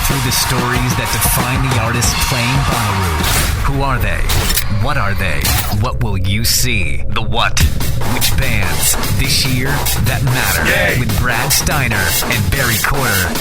through the stories that define the artists playing Bonnaroo. Who are they? What are they? What will you see? The what? Which bands? This year that matter. Yay. With Brad Steiner and Barry Corder.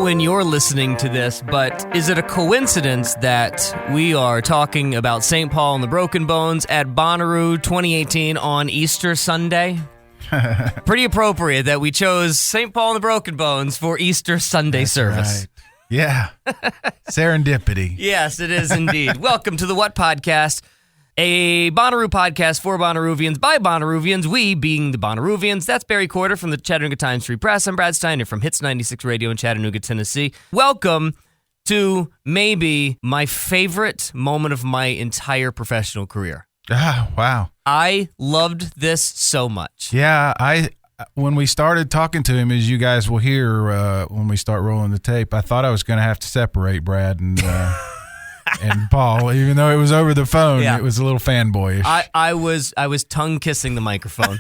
When you're listening to this, but is it a coincidence that we are talking about St. Paul and the Broken Bones at Bonnaroo 2018 on Easter Sunday? Pretty appropriate that we chose St. Paul and the Broken Bones for Easter Sunday That's service. Right. Yeah. Serendipity. Yes, it is indeed. Welcome to the What Podcast, a Bonnaroo podcast for Bonnaroovians by Bonnaroovians, we being the Bonnaroovians. That's Barry Corder from the Chattanooga Times Free Press. I'm Brad Steiner from Hits 96 Radio in Chattanooga, Tennessee. Welcome to maybe my favorite moment of my entire professional career. Ah, wow. I loved this so much. Yeah, when we started talking to him, as you guys will hear when we start rolling the tape, I thought I was going to have to separate Brad and Paul, even though it was over the phone. Yeah. It was a little fanboyish. I was tongue kissing the microphone.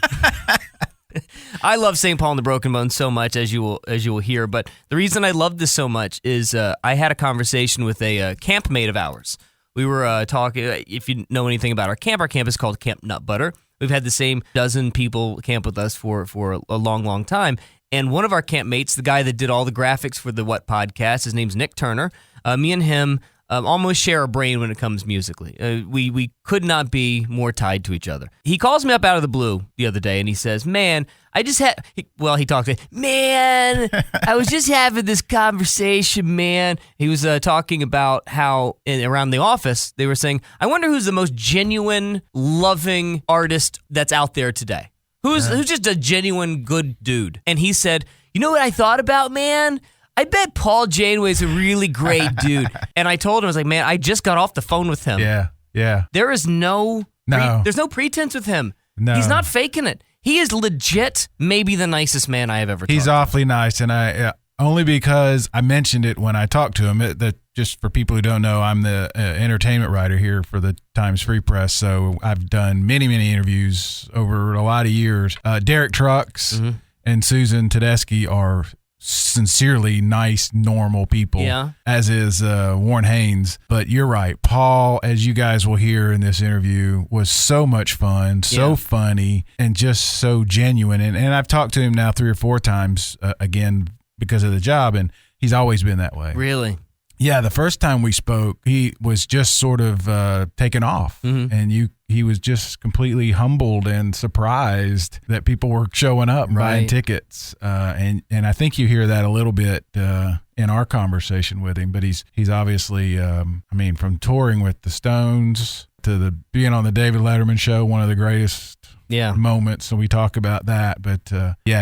I love St. Paul and the Broken Bones so much, as you will hear. But the reason I love this so much is I had a conversation with a campmate of ours. We were talking. If you know anything about our camp is called Camp Nut Butter. We've had the same dozen people camp with us for a long, long time. And one of our campmates, the guy that did all the graphics for the What Podcast, his name's Nick Turner. Me and him almost share a brain when it comes musically. We could not be more tied to each other. He calls me up out of the blue the other day and he says, man, he talked to me, man, I was just having this conversation, man. He was talking about how around the office, they were saying, I wonder who's the most genuine, loving artist that's out there today. Who's just a genuine good dude. And he said, you know what I thought about, man? I bet Paul Janeway's a really great dude. And I told him, I was like, man, I just got off the phone with him. Yeah. There is there's no pretense with him. No. He's not faking it. He is legit maybe the nicest man I have ever talked to. He's awfully nice, and I only because I mentioned it when I talked to him. That just for people who don't know, I'm the entertainment writer here for the Times Free Press, so I've done many, many interviews over a lot of years. Derek Trucks and Susan Tedeschi are sincerely nice, normal people, as is Warren Haynes. But you're right. Paul, as you guys will hear in this interview, was so much fun, so funny, and just so genuine. And I've talked to him now 3 or 4 times, again, because of the job, and he's always been that way. Really? Yeah, the first time we spoke, he was just sort of taken off, and he was just completely humbled and surprised that people were showing up buying tickets, and I think you hear that a little bit in our conversation with him. But he's obviously, from touring with the Stones to being on the David Letterman show, one of the greatest moments, so we talk about that. But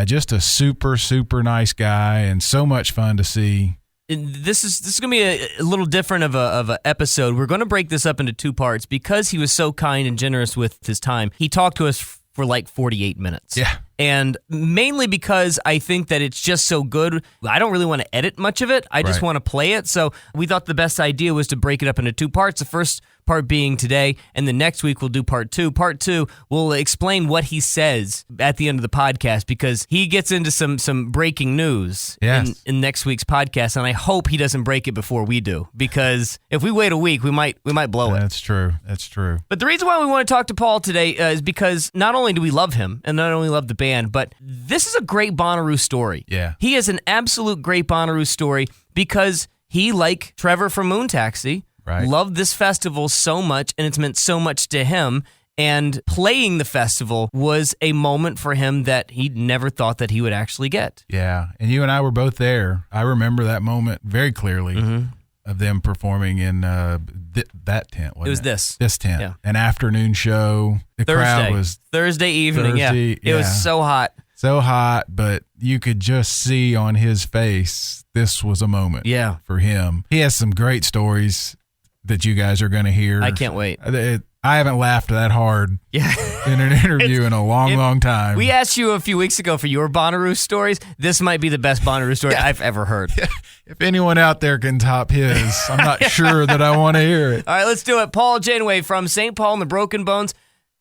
just a super, super nice guy and so much fun to see. This is going to be a little different of a episode. We're going to break this up into 2 parts because he was so kind and generous with his time. He talked to us for like 48 minutes. Yeah. And mainly because I think that it's just so good. I don't really want to edit much of it. I just want to play it. So we thought the best idea was to break it up into 2 parts. The first part being today, and the next week we'll do part 2. Part 2, we'll explain what he says at the end of the podcast, because he gets into some breaking news in next week's podcast, and I hope he doesn't break it before we do, because if we wait a week, we might blow it. That's true. That's true. But the reason why we want to talk to Paul today is because not only do we love him, and not only love the band, but this is a great Bonnaroo story. Yeah. He is an absolute great Bonnaroo story because he, like Trevor from Moon Taxi, loved this festival so much, and it's meant so much to him. And playing the festival was a moment for him that he never thought that he would actually get. Yeah, and you and I were both there. I remember that moment very clearly of them performing in that tent. It was this tent, an afternoon show. The crowd was Thursday evening. It was so hot. So hot, but you could just see on his face this was a moment for him. He has some great stories that you guys are going to hear. I can't wait. I haven't laughed that hard in an interview in a long time. We asked you a few weeks ago for your Bonnaroo stories. This might be the best Bonnaroo story I've ever heard. If anyone out there can top his, I'm not sure that I want to hear it. All right, let's do it. Paul Janeway from St. Paul and the Broken Bones.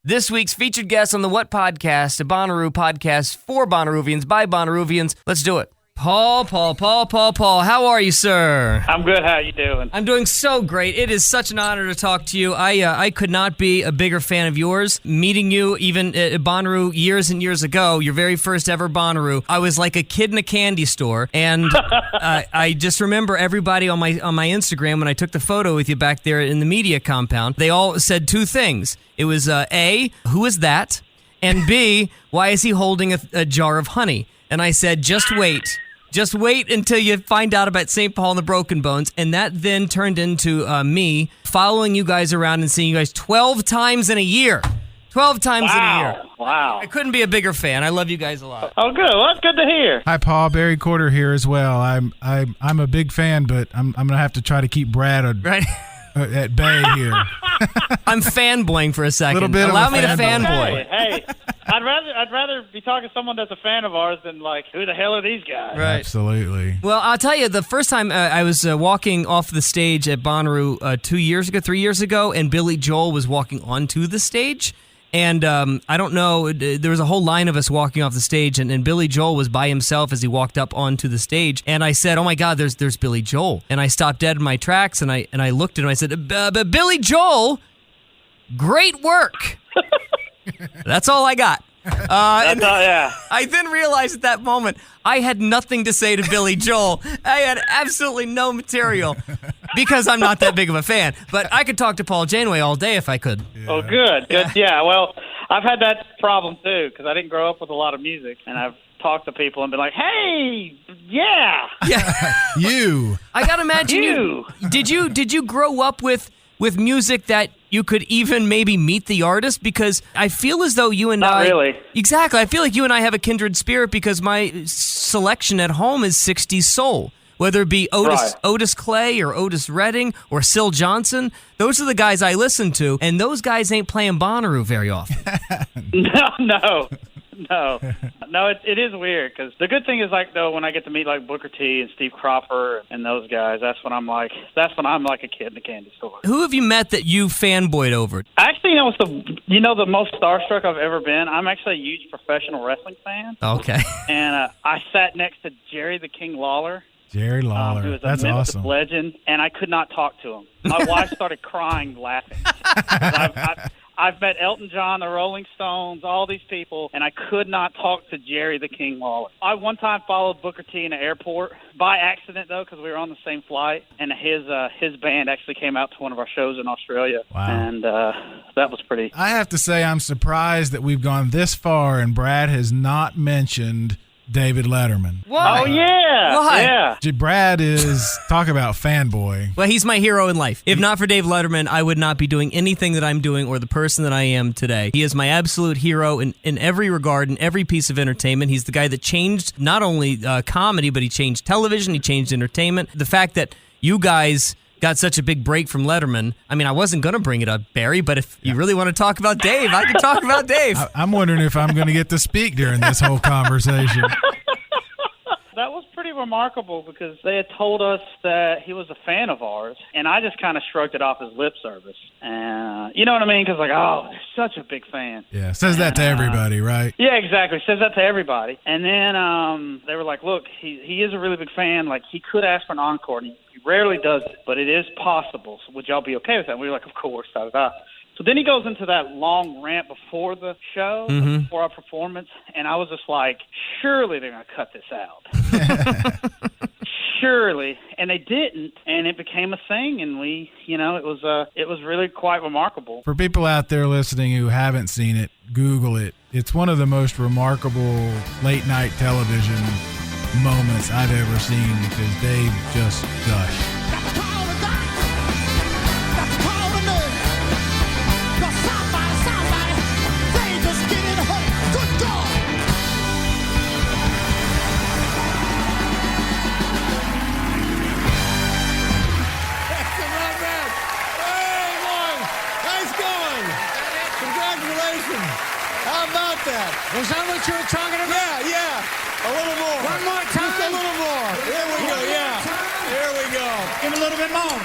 This week's featured guest on the What Podcast, a Bonnaroo podcast for Bonnaroovians by Bonnaroovians. Let's do it. Paul, how are you, sir? I'm good. How you doing? I'm doing so great. It is such an honor to talk to you. I could not be a bigger fan of yours. Meeting you even at Bonnaroo years and years ago, your very first ever Bonnaroo, I was like a kid in a candy store, and I just remember everybody on my Instagram when I took the photo with you back there in the media compound. They all said 2 things. It was A, who is that? And B, why is he holding a jar of honey? And I said, just wait. Just wait until you find out about St. Paul and the Broken Bones. And that then turned into me following you guys around and seeing you guys 12 times in a year. 12 times in a year. Wow. I couldn't be a bigger fan. I love you guys a lot. Oh, good. Well, that's good to hear. Hi, Paul. Barry Corder here as well. I'm a big fan, but I'm going to have to try to keep Brad at bay here. I'm fanboying for a second. Allow me to fanboy. Hey, I'd rather be talking to someone that's a fan of ours than like, who the hell are these guys? Right. Absolutely. Well, I'll tell you, the first time I was walking off the stage at Bonnaroo 3 years ago, and Billy Joel was walking onto the stage. And I don't know, there was a whole line of us walking off the stage, and Billy Joel was by himself as he walked up onto the stage. And I said, oh my God, there's Billy Joel. And I stopped dead in my tracks, and I looked at him, I said, Billy Joel, great work. That's all I got. I then realized at that moment I had nothing to say to Billy Joel. I had absolutely no material because I'm not that big of a fan. But I could talk to Paul Janeway all day if I could. Yeah. Oh, good. Yeah, well, I've had that problem too because I didn't grow up with a lot of music, and I've talked to people and been like, hey, yeah. You. I got to imagine you. Did you grow up with music that you could even maybe meet the artist? Because I feel as though you and Not really. Exactly. I feel like you and I have a kindred spirit because my selection at home is 60s soul. Whether it be Otis Clay or Otis Redding or Syl Johnson, those are the guys I listen to, and those guys ain't playing Bonnaroo very often. No, it is weird because the good thing is like though when I get to meet like Booker T and Steve Cropper and those guys, that's when I'm like a kid in the candy store. Who have you met that you fanboyed over? Actually, it's the most starstruck I've ever been. I'm actually a huge professional wrestling fan. Okay, and I sat next to Jerry the King Lawler. Jerry Lawler, who is a that's Memphis awesome. legend, and I could not talk to him. My wife started crying, laughing. I've met Elton John, the Rolling Stones, all these people, and I could not talk to Jerry the King Lawler. I one time followed Booker T in the airport by accident, though, because we were on the same flight, and his band actually came out to one of our shows in Australia. Wow. And that was pretty. I have to say I'm surprised that we've gone this far and Brad has not mentioned David Letterman. Why? Oh, yeah. Why? Yeah. Brad is, talk about fanboy. Well, he's my hero in life. If not for Dave Letterman, I would not be doing anything that I'm doing or the person that I am today. He is my absolute hero in every regard, in every piece of entertainment. He's the guy that changed not only comedy, but he changed television, he changed entertainment. The fact that you guys got such a big break from Letterman. I mean, I wasn't going to bring it up, Barry, but if you really want to talk about Dave, I can talk about Dave. I'm wondering if I'm going to get to speak during this whole conversation. That was pretty remarkable because they had told us that he was a fan of ours, and I just kind of shrugged it off as lip service. And you know what I mean? Because they're such a big fan. Yeah, says that to everybody, right? Yeah, exactly. Says that to everybody. And then they were like, look, he is a really big fan. Like, he could ask for an encore, and he rarely does it, but it is possible. So would y'all be okay with that? And we were like, of course, da-da-da. So then he goes into that long rant before the show, before our performance, and I was just like, surely they're going to cut this out. Surely. And they didn't, and it became a thing, and it was really quite remarkable. For people out there listening who haven't seen it, Google it. It's one of the most remarkable late-night television moments I've ever seen because Dave just gushed. Was that what you were talking about? Yeah. A little more. One more time. Just a little more. There we go. Yeah. There we go. Give a little bit more.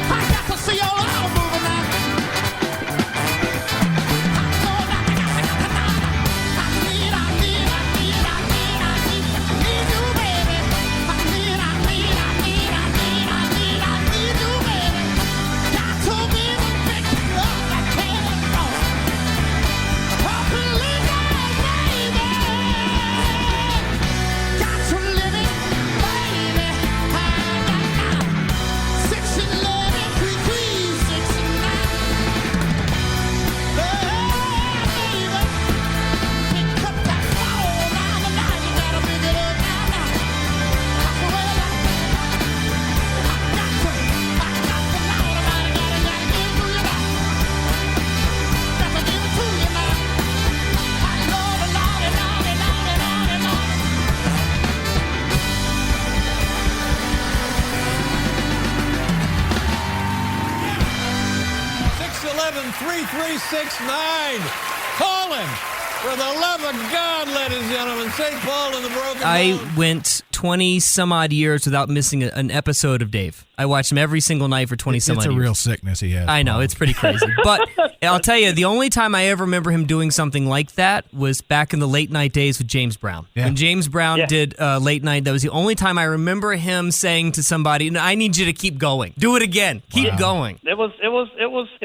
I got to see all out moving now. Call him. For the love of God, ladies and gentlemen, St. Paul and the Broken I Bone. went 20 some odd years without missing an episode of Dave. I watched him every single night for 20 some odd years. It's a real sickness he has. I know, it's pretty crazy. But I'll tell you, the only time I ever remember him doing something like that was back in the late night days with James Brown. Yeah. When James Brown did late night, that was the only time I remember him saying to somebody, "I need you to keep going. Do it again. Keep going." It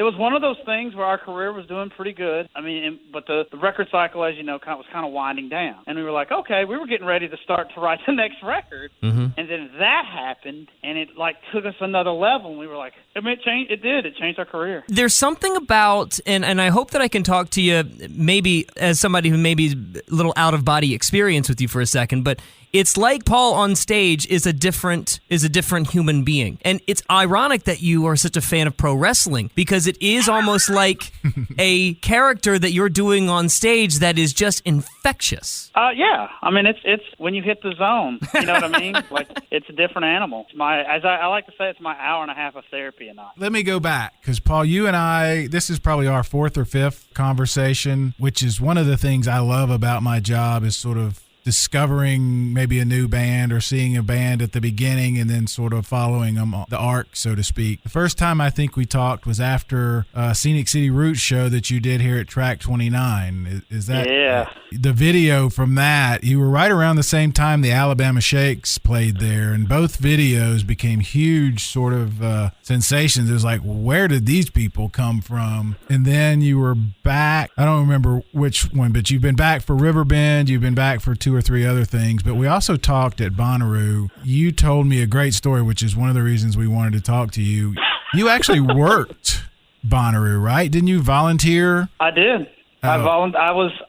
was one of those things where our career was doing pretty good. I mean, but the record cycle, as you know, was kind of winding down. And we were like, okay, we were getting ready to start to write the next record. Mm-hmm. And then that happened, and it took us another level. And we were like, it changed. It did. It changed our career. There's something about, and I hope that I can talk to you maybe as somebody who maybe is a little out of body experience with you for a second, but it's like Paul on stage is a different human being. And it's ironic that you are such a fan of pro wrestling because it is almost like a character that you're doing on stage that is just infectious. Yeah. I mean, it's when you hit the zone, you know what I mean? Like, it's a different animal. It's I like to say, it's my hour and a half of therapy a night. Let me go back because, Paul, you and I, this is probably our fourth or fifth conversation, which is one of the things I love about my job is sort of discovering maybe a new band or seeing a band at the beginning and then sort of following them the arc, so to speak. The first time I think we talked was after Scenic City Roots show that you did here at Track 29. Is that the video from that? You were right around the same time the Alabama Shakes played there, and both videos became huge sort of sensations. It was like, where did these people come from? And then you were back. I don't remember which one, but you've been back for Riverbend. You've been back for 2 or 3 other things, but we also talked at Bonnaroo. You told me a great story, which is one of the reasons we wanted to talk to you. You actually worked Bonnaroo, right? Didn't you volunteer? I did. Oh.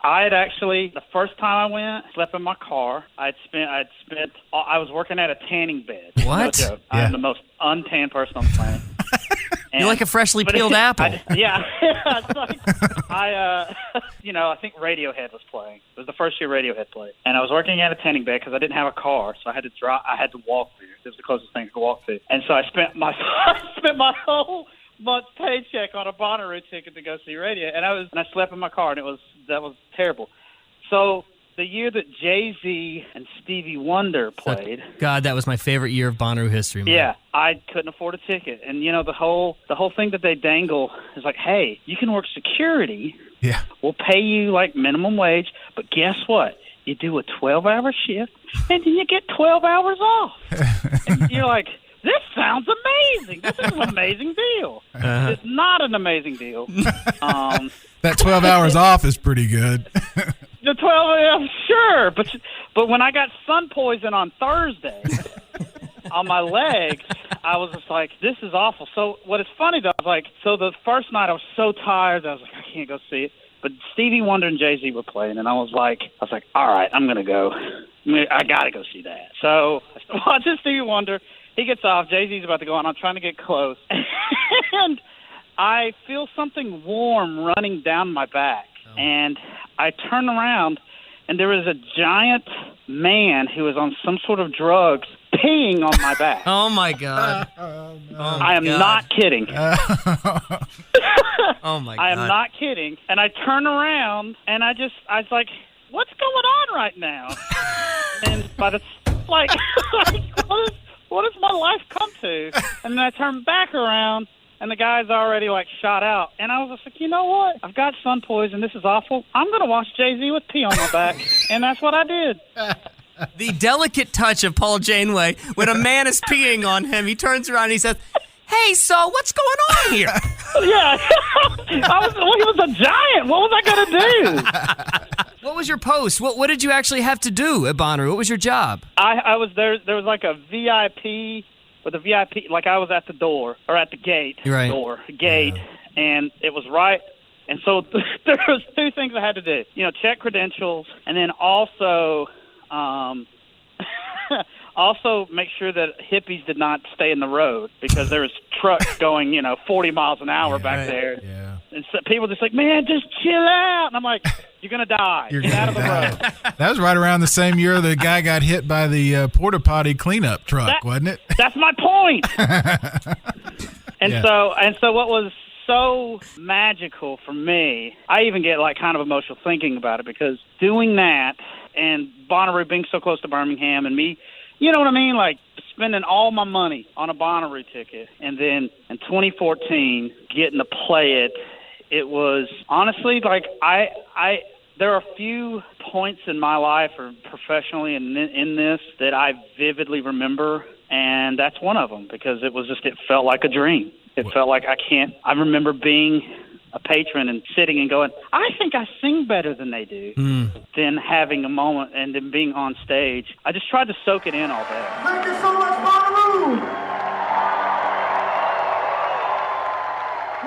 I had actually, the first time I went, slept in my car. I was working at a tanning bed. What? No joke. I'm the most untanned person on the planet. You're like a freshly peeled apple. Yeah. It's like, I think Radiohead was playing. It was the first year Radiohead played. And I was working at a tanning bed because I didn't have a car, so I had to walk there. It was the closest thing I could walk to. And so I spent my whole month's paycheck on a Bonnaroo ticket to go see Radiohead. And I slept in my car, and that was terrible. So the year that Jay-Z and Stevie Wonder played. God, that was my favorite year of Bonnaroo history, man. Yeah, I couldn't afford a ticket. And, the whole thing that they dangle is like, hey, you can work security. Yeah. We'll pay you, like, minimum wage. But guess what? You do a 12-hour shift, and then you get 12 hours off. And you're like, this sounds amazing. This is an amazing deal. It's not an amazing deal. That 12 hours off is pretty good. The 12, sure, but when I got sun poison on Thursday on my legs, I was just like, this is awful. So what is funny though, so the first night I was so tired that I was like, I can't go see it. But Stevie Wonder and Jay-Z were playing, and I was like, all right, I'm gonna go. I gotta go see that. So I started watching Stevie Wonder. He gets off. Jay-Z's about to go on. I'm trying to get close, and I feel something warm running down my back. And I turn around, and there was a giant man who was on some sort of drugs peeing on my back. Oh, my God. I am not kidding. Oh, my God. I am not kidding. And I turn around, and I was like, what's going on right now? And what has my life come to? And then I turn back around, and the guy's already, shot out. And I was just like, you know what? I've got sun poison. This is awful. I'm going to watch Jay-Z with pee on my back. And that's what I did. The delicate touch of Paul Janeway, when a man is peeing on him, he turns around and he says, hey, so what's going on here? Yeah. He was a giant. What was I going to do? What was your post? What did you actually have to do at Bonnaroo? What was your job? I was there. There was a VIP. With a VIP, I was at the door, or at the gate, right. And it was right. And so there was two things I had to do. Check credentials, and then also make sure that hippies did not stay in the road, because there was trucks going, 40 miles an hour back there. Yeah. And so people just like, man, just chill out. And I'm like, you're going to die. Get out of the road. That was right around the same year the guy got hit by the porta potty cleanup truck, wasn't it? That's my point. So what was so magical for me, I even get kind of emotional thinking about it, because doing that and Bonnaroo being so close to Birmingham and me, you know what I mean? Spending all my money on a Bonnaroo ticket, and then in 2014 getting to play it, it was honestly there are a few points in my life or professionally in this that I vividly remember, and that's one of them, because it felt like a dream. It felt like I remember being a patron and sitting and going, I think I sing better than they do. Then having a moment and then being on stage. I just tried to soak it in all day. Thank you so much, Bonnaroo.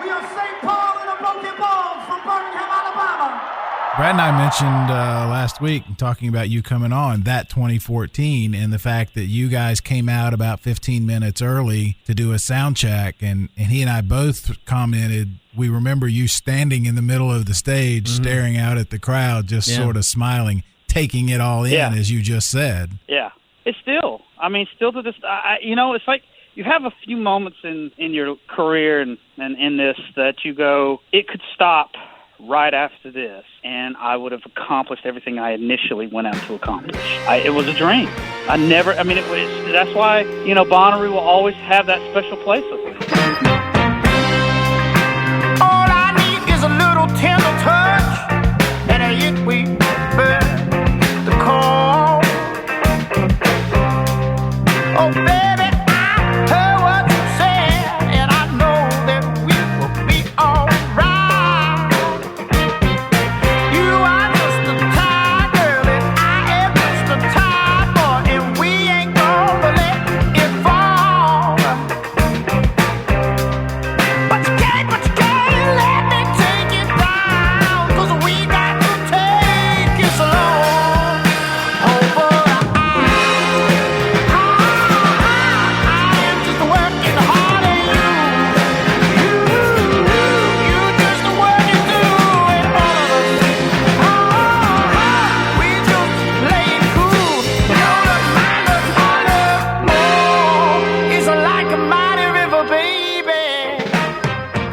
We are St. Paul and the Broken Bones from Birmingham, Alabama. Brad and I mentioned last week, talking about you coming on, that 2014, and the fact that you guys came out about 15 minutes early to do a sound check, and he and I both commented, we remember you standing in the middle of the stage, staring out at the crowd, just sort of smiling, taking it all in, as you just said. Yeah. It's still to this, it's like you have a few moments in your career and in this that you go, it could stop right after this, and I would have accomplished everything I initially went out to accomplish. It was a dream. That's why, Bonnaroo will always have that special place with me. All I need is a little tender touch, and it we burn the call. Oh, baby, I heard what you said, and I know that we will be all right. You are just a tired girl, and I am just a tired boy, and we ain't gonna let it fall. But you can't let me take it down, 'cause we got to take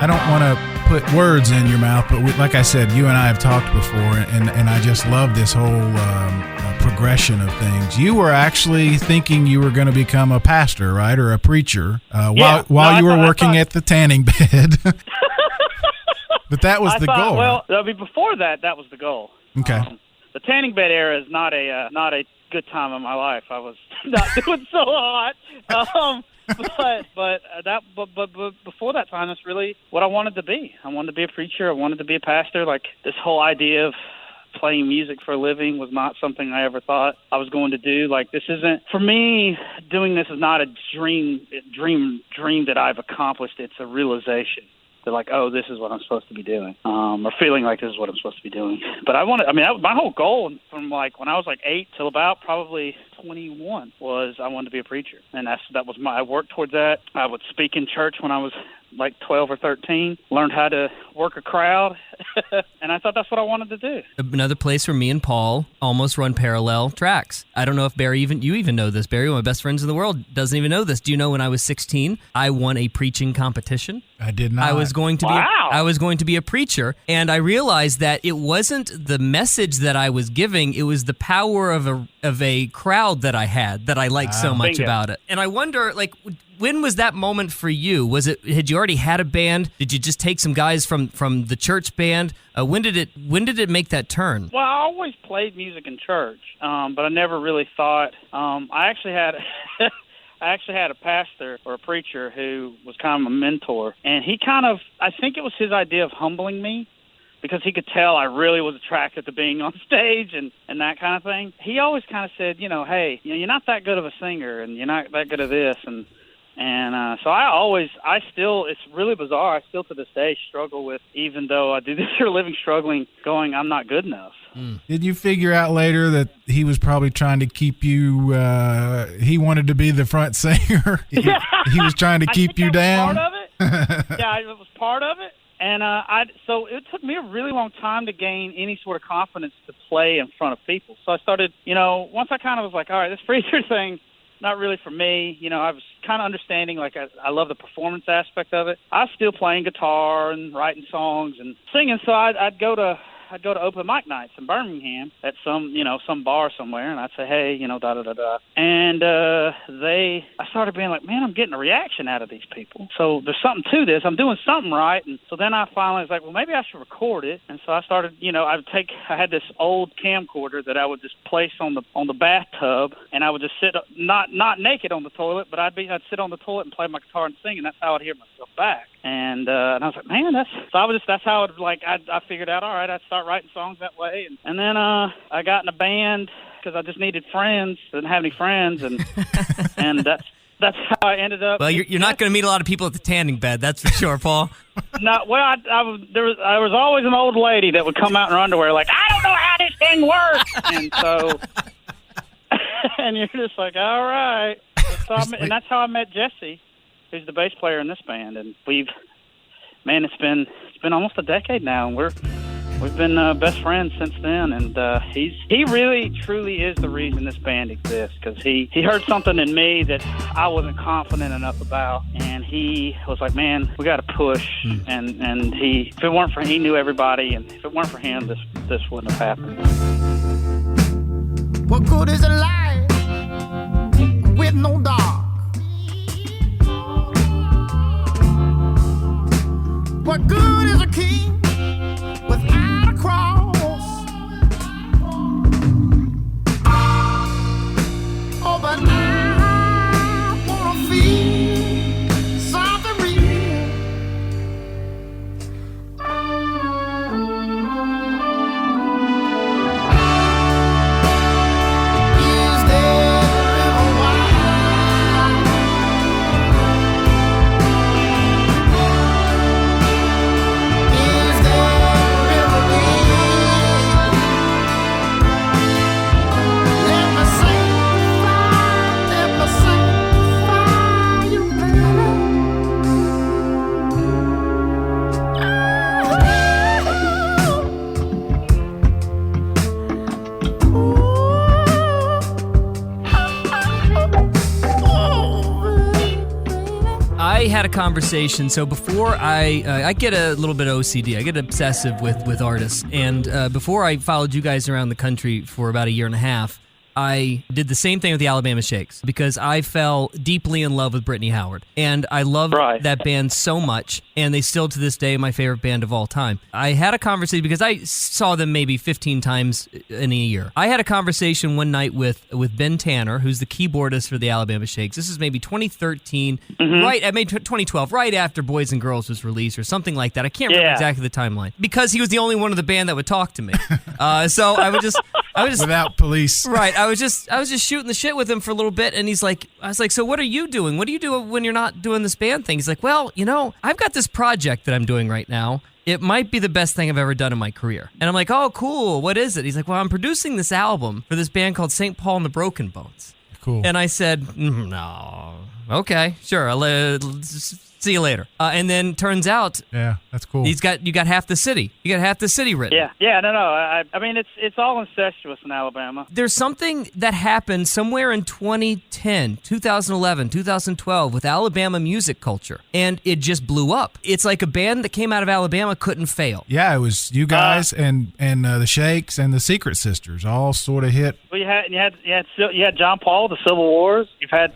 I don't want to put words in your mouth, but like I said, you and I have talked before, and I just love this whole progression of things. You were actually thinking you were going to become a pastor, right, or a preacher, while you were working at the tanning bed. But that was the goal. Well, I mean, before that was the goal. Okay. The tanning bed era is not a good time in my life. I was not doing so hot. But before that time, that's really what I wanted to be. I wanted to be a preacher. I wanted to be a pastor. Like, this whole idea of playing music for a living was not something I ever thought I was going to do. Like, this isn't, for me, doing this is not a dream that I've accomplished. It's a realization. They're like, oh, this is what I'm supposed to be doing, or feeling like this is what I'm supposed to be doing. But my whole goal from like when I was like 8 till about probably 21 was I wanted to be a preacher, and I worked towards that. I would speak in church when I was like 12 or 13, learned how to work a crowd, and I thought that's what I wanted to do. Another place where me and Paul almost run parallel tracks. I don't know if Barry you even know this. Barry, one of my best friends in the world, doesn't even know this. Do you know when I was 16, I won a preaching competition? I did not. I was going to be a preacher, and I realized that it wasn't the message that I was giving, it was the power of a crowd that I had that I liked so much about it. And I wonder, like, when was that moment for you? Had you already had a band? Did you just take some guys from the church band? When did it make that turn? Well, I always played music in church, but I never really thought. I actually had a pastor or a preacher who was kind of a mentor, and I think it was his idea of humbling me, because he could tell I really was attracted to being on stage and that kind of thing. He always kind of said, hey, you're not that good of a singer, and you're not that good at this, and so it's really bizarre. I still to this day struggle with, even though I do this for a living, struggling, going, I'm not good enough. Did you figure out later that he was probably trying to keep you, he wanted to be the front singer? He was trying to keep you down? Part of it. Yeah, it was part of it. And so it took me a really long time to gain any sort of confidence to play in front of people. So I started, once I kind of was like, all right, this preacher thing, not really for me. I was kind of understanding, like, I love the performance aspect of it. I was still playing guitar and writing songs and singing, so I'd go to open mic nights in Birmingham at some bar somewhere, and I'd say, hey, da-da-da-da. And I started being like, man, I'm getting a reaction out of these people. So there's something to this. I'm doing something right. And so then I finally was like, well, maybe I should record it. And so I started, I had this old camcorder that I would just place on the bathtub, and I would just sit, not naked on the toilet, but I'd sit on the toilet and play my guitar and sing, and that's how I'd hear myself back. And I was like, man, that's how I figured out, all right, I'd start writing songs that way. And then I got in a band because I just needed friends. Didn't have any friends, and that's how I ended up. Well, you're not going to meet a lot of people at the tanning bed, that's for sure, Paul. No, well, there was always an old lady that would come out in her underwear like, I don't know how this thing works. And so, and you're just like, all right. And that's how I met Jesse, who's the bass player in this band. And it's been almost a decade now, and we've been best friends since then. And he really, truly is the reason this band exists, because he heard something in me that I wasn't confident enough about, and he was like, man, we got to push. And if it weren't for him, he knew everybody, and if it weren't for him, this wouldn't have happened. What good is a life with no dark? What good is a king without a cross? Oh, but I wanna feel something real. Is there a while? Is there had a conversation. So before I get a little bit OCD. I get obsessive with artists. And before I followed you guys around the country for about a year and a half, I did the same thing with the Alabama Shakes because I fell deeply in love with Brittany Howard. And I love that band so much, and they still to this day my favorite band of all time. I had a conversation because I saw them maybe 15 times in a year. I had a conversation one night with Ben Tanner, who's the keyboardist for the Alabama Shakes. This is maybe 2013, maybe 2012, right after Boys and Girls was released or something like that. I can't remember exactly the timeline because he was the only one of the band that would talk to me. So I would just without police. Right. I was just shooting the shit with him for a little bit, and I was like, so what are you doing? What do you do when you're not doing this band thing? He's like, well, I've got this project that I'm doing right now. It might be the best thing I've ever done in my career. And I'm like, oh, cool. What is it? He's like, well, I'm producing this album for this band called St. Paul and the Broken Bones. Cool. And I said, no, okay, sure. I'll see you later. And then turns out, yeah, that's cool. you got half the city. You got half the city written. Yeah, no. I mean, it's all incestuous in Alabama. There's something that happened somewhere in 2010, 2011, 2012 with Alabama music culture, and it just blew up. It's like a band that came out of Alabama couldn't fail. Yeah, it was you guys and the Shakes and the Secret Sisters all sort of hit. Well, you had John Paul, the Civil Wars. You've had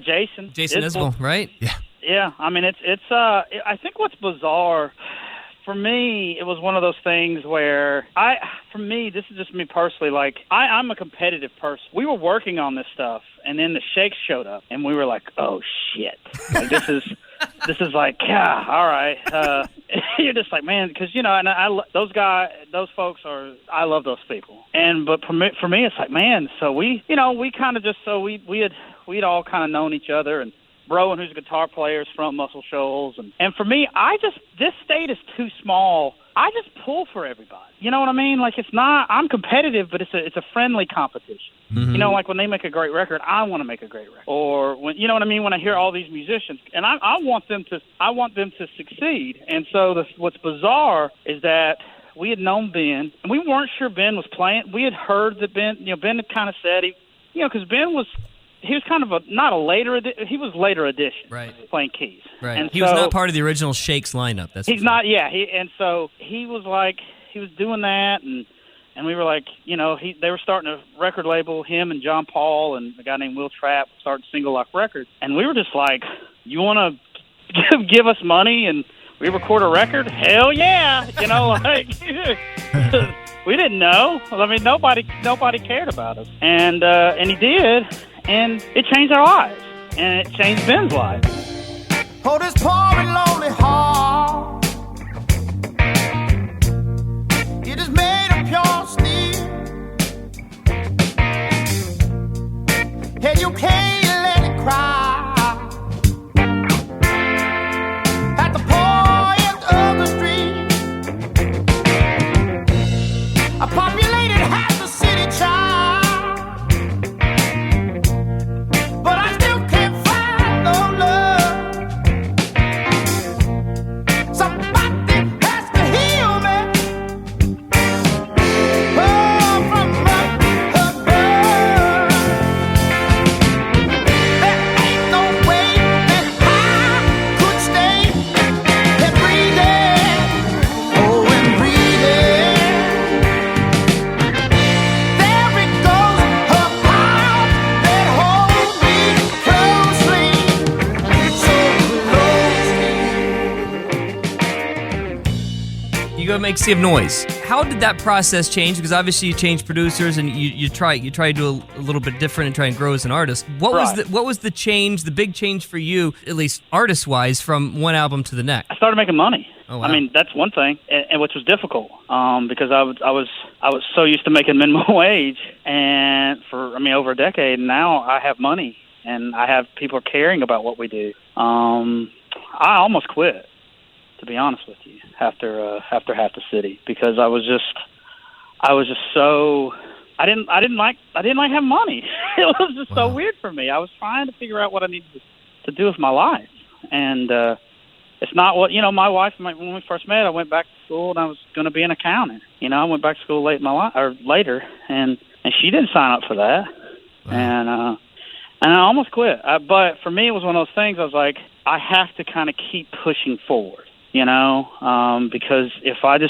Jason Isbell, right? Yeah. Yeah, I mean, I think what's bizarre, for me, it was one of those things where this is just me personally, like, I'm a competitive person. We were working on this stuff, and then the Shakes showed up, and we were like, oh, shit. Like, this is like, yeah, all right. You're just like, man, because, and those folks I love those people. But for me, it's like, man, so we kind of just, so we'd all kind of known each other, and Rowan, who's a guitar player, is from Muscle Shoals. And for me, this state is too small. I just pull for everybody. You know what I mean? Like, it's not, I'm competitive, but it's a friendly competition. Mm-hmm. Like when they make a great record, I want to make a great record. Or when, you know what I mean? When I hear all these musicians, and I want them to succeed. And so what's bizarre is that we had known Ben, and we weren't sure Ben was playing. We had heard that Ben had kind of said because Ben was, he was kind of he was later edition, right? Playing keys, right? And he was not part of the original Shakes lineup. He's not. Yeah, so he was like he was doing that, and we were like, they were starting a record label. Him and John Paul and a guy named Will Trapp started Single Lock Records, and we were just like, you want to give us money and we record a record? Hell yeah, like. We didn't know. I mean, nobody cared about us, and he did. And it changed our lives, and it changed Ben's life. Oh, this poor and lonely heart, it is made of pure steel, and you can't let it cry at the point of the street. A populated half the city, child. Make Some Noise. How did that process change? Because obviously you changed producers and you try to do a little bit different and try and grow as an artist. What was the change, the big change for you, at least artist wise, from one album to the next? I started making money. Oh, wow. I mean, that's one thing, and which was difficult because I was so used to making minimum wage, and for over a decade now I have money and I have people caring about what we do. I almost quit, to be honest with you, after half the city, because I was just so I didn't like having money. It was just so weird for me. I was trying to figure out what I needed to do with my life, and it's not what my wife. When we first met, I went back to school and I was going to be an accountant. I went back to school late in my life, or later, and she didn't sign up for that, and I almost quit. But for me, it was one of those things. I was like, I have to kind of keep pushing forward, because it's like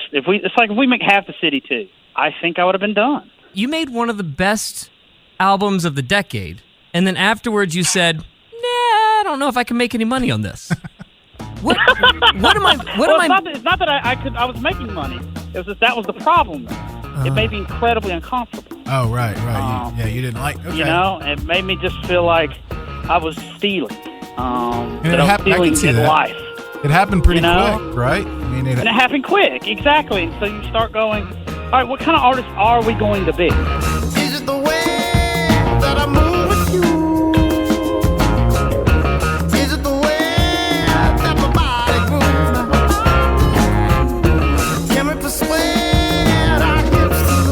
if we make Half the City too, I think I would have been done. You made one of the best albums of the decade, and then afterwards you said, "Nah, I don't know if I can make any money on this." What am I? It's not that I was making money. It was just that was the problem. It made me incredibly uncomfortable. Oh, right. You didn't like. Okay. It made me just feel like I was stealing. And that I was stealing in life. It happened pretty quick, right? I mean, and it happened quick, exactly. And so you start going, all right, what kind of artists are we going to be? Is it the way that I move with you? Is it the way that my body grooves now? Can we persuade our hips to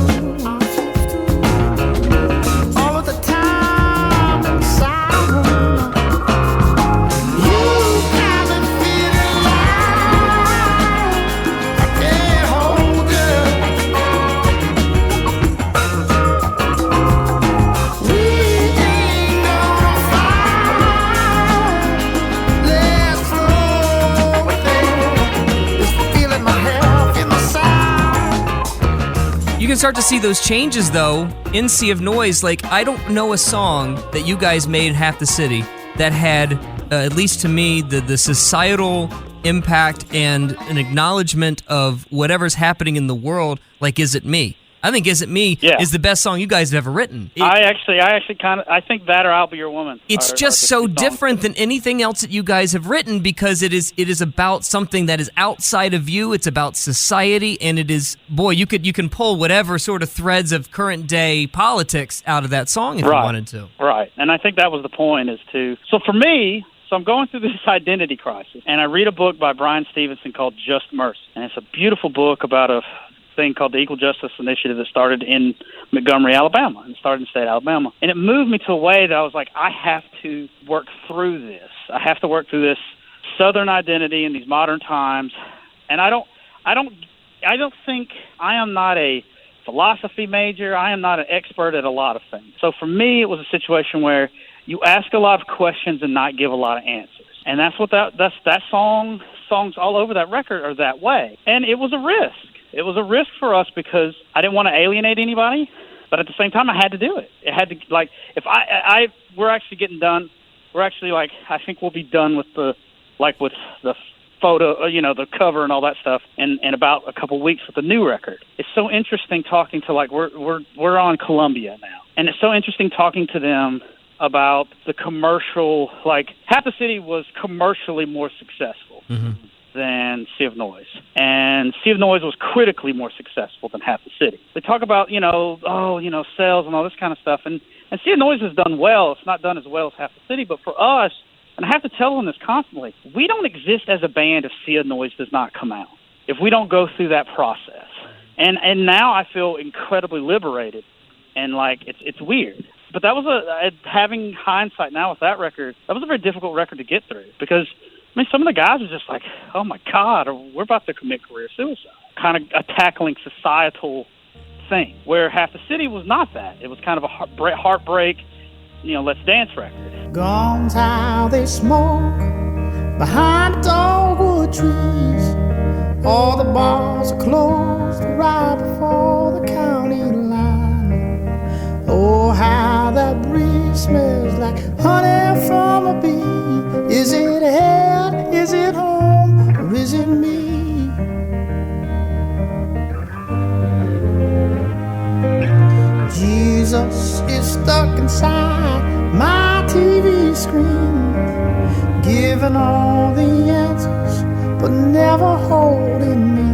all of the time inside the room? You got me feeling like I can't hold you. We ain't gonna fight. Let's throw it there. This feeling my health in the side. You can start to see those changes, though, in Sea of Noise. Like, I don't know a song that you guys made, Half the City, that had, at least to me, the societal impact and an acknowledgement of whatever's happening in the world, like Is It Me? I think Is It Me is the best song you guys have ever written. I actually I think that or I'll Be Your Woman. It's are just the so two songs. different than anything else that you guys have written, because it is about something that is outside of you. It's about society, and it is, boy, you can pull whatever sort of threads of current day politics out of that song if you wanted to. Right, and I think that was the point, so for me, I'm going through this identity crisis, and I read a book by Brian Stevenson called Just Mercy, and it's a beautiful book about a thing called the Equal Justice Initiative that started in Montgomery, Alabama, and started in state Alabama. And it moved me to a way that I was like, I have to work through this. I have to work through this Southern identity in these modern times. And I don't think, I am not a philosophy major. I am not an expert at a lot of things. So for me, it was a situation where you ask a lot of questions and not give a lot of answers. And that's what that songs all over that record are that way. And it was a risk. It was a risk for us because I didn't want to alienate anybody, but at the same time I had to do it. It had to, like, if we're actually getting done. We're actually, like, I think we'll be done with the photo, the cover and all that stuff in about a couple weeks with the new record. It's so interesting talking to, like, we're on Columbia now, and it's so interesting talking to them about the commercial, like, Half the City was commercially more successful than Sea of Noise. And Sea of Noise was critically more successful than Half the City. They talk about, sales and all this kind of stuff, and Sea of Noise has done well. It's not done as well as Half the City, but for us, and I have to tell them this constantly, we don't exist as a band if Sea of Noise does not come out, if we don't go through that process. And now I feel incredibly liberated, and, like, it's weird. But that was having hindsight now with that record, that was a very difficult record to get through because, I mean, some of the guys are just like, oh my God, we're about to commit career suicide. Kind of a tackling societal thing, where Half the City was not that. It was kind of a heartbreak, let's dance record. Guns how they smoke behind the dogwood trees. All the bars are closed right before the county line. Oh, how that breeze smells like honey from a bee. Is it hell, is it home, or is it me? Jesus is stuck inside my TV screen, giving all the answers, but never holding me.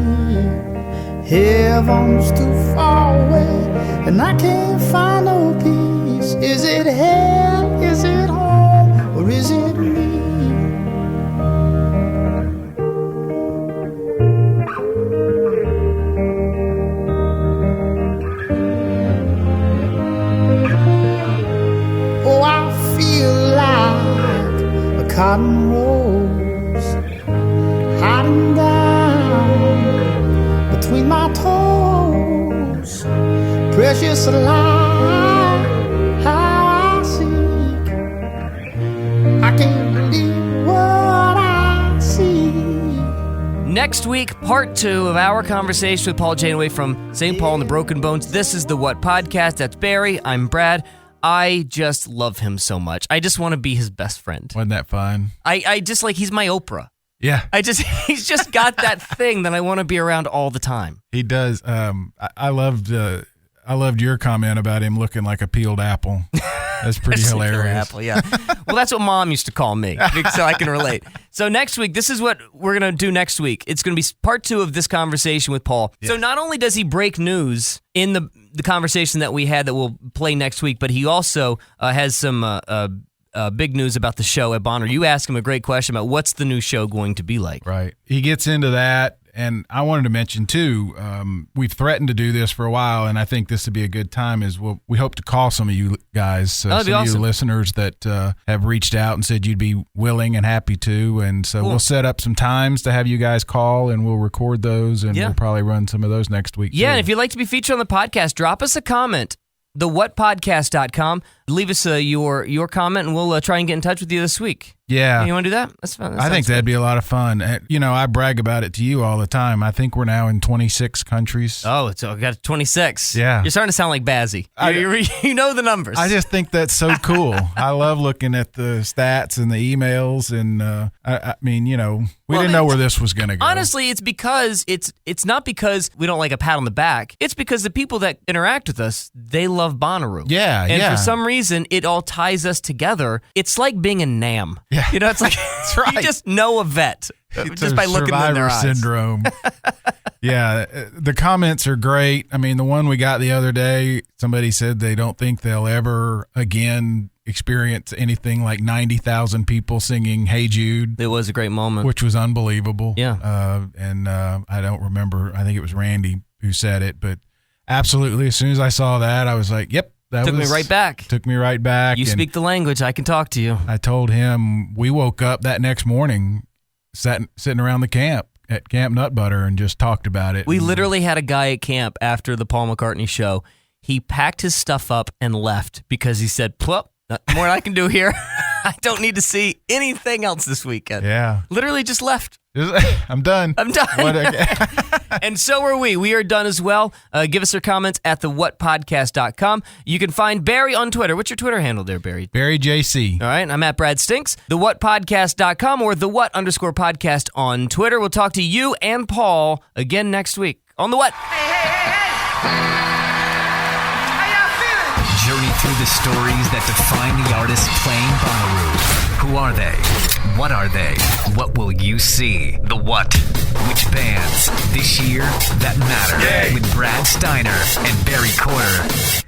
Heaven's too far away, and I can't find no peace. Is it hell, is it home, or is it me? Oh, I feel like a cotton rose hiding down between my toes. Precious life, how I seek. I can't believe what Next week, part 2 of our conversation with Paul Janeway from St. Paul and the Broken Bones. This is the What Podcast. That's Barry. I'm Brad. I just love him so much. I just want to be his best friend. Wasn't that fun? I just like, he's my Oprah. Yeah. He's just got that thing that I want to be around all the time. He does. I loved your comment about him looking like a peeled apple. That's pretty hilarious. Apple, yeah. Well, that's what Mom used to call me, so I can relate. So next week, this is what we're going to do next week. It's going to be part 2 of this conversation with Paul. Yeah. So not only does he break news in the conversation that we had that we'll play next week, but he also has some big news about the show at Bonnaroo. You asked him a great question about what's the new show going to be like. Right. He gets into that. And I wanted to mention, too, we've threatened to do this for a while, and I think this would be a good time, we hope to call some of you guys, some of you listeners that have reached out and said you'd be willing and happy to. And so We'll set up some times to have you guys call, and we'll record those, and we'll probably run some of those next week, Yeah, too. And if you'd like to be featured on the podcast, drop us a comment. thewhatpodcast.com. Leave us your comment, and we'll try and get in touch with you this week. Yeah. You want to do that? That's fun. I think that'd be a lot of fun. I brag about it to you all the time. I think we're now in 26 countries. Oh, we got 26. Yeah. You're starting to sound like Bazzy. You know the numbers. I just think that's so cool. I love looking at the stats and the emails, and we didn't know where this was going to go. Honestly, it's because it's not because we don't like a pat on the back. It's because the people that interact with us, they love Bonnaroo. Yeah, and for some reason, it all ties us together. It's like being a NAM. Yeah. It's like That's right. You just know a vet just by looking in their eyes. Syndrome. Yeah, the comments are great. I mean, the one we got the other day, somebody said they don't think they'll ever again experience anything like 90,000 people singing Hey Jude. It was a great moment. Which was unbelievable. Yeah. I don't remember. I think it was Randy who said it, but absolutely. As soon as I saw that, I was like, yep. Took me right back. You speak the language. I can talk to you. I told him we woke up that next morning sitting around the camp at Camp Nut Butter and just talked about it. We literally had a guy at camp after the Paul McCartney show. He packed his stuff up and left because he said, "Plop, not more I can do here. I don't need to see anything else this weekend." Yeah. Literally just left. I'm done. And so are we. We are done as well. Give us your comments at thewhatpodcast.com. You can find Barry on Twitter. What's your Twitter handle there, Barry? Barry JC. All right. I'm at Brad Stinks. Thewhatpodcast.com or thewhat_podcast on Twitter. We'll talk to you and Paul again next week on The What. Journey through the stories that define the artists playing Bonnaroo. Who are they? What are they? What will you see? The What? Which bands this year that matter? With Brad Steiner and Barry Corder.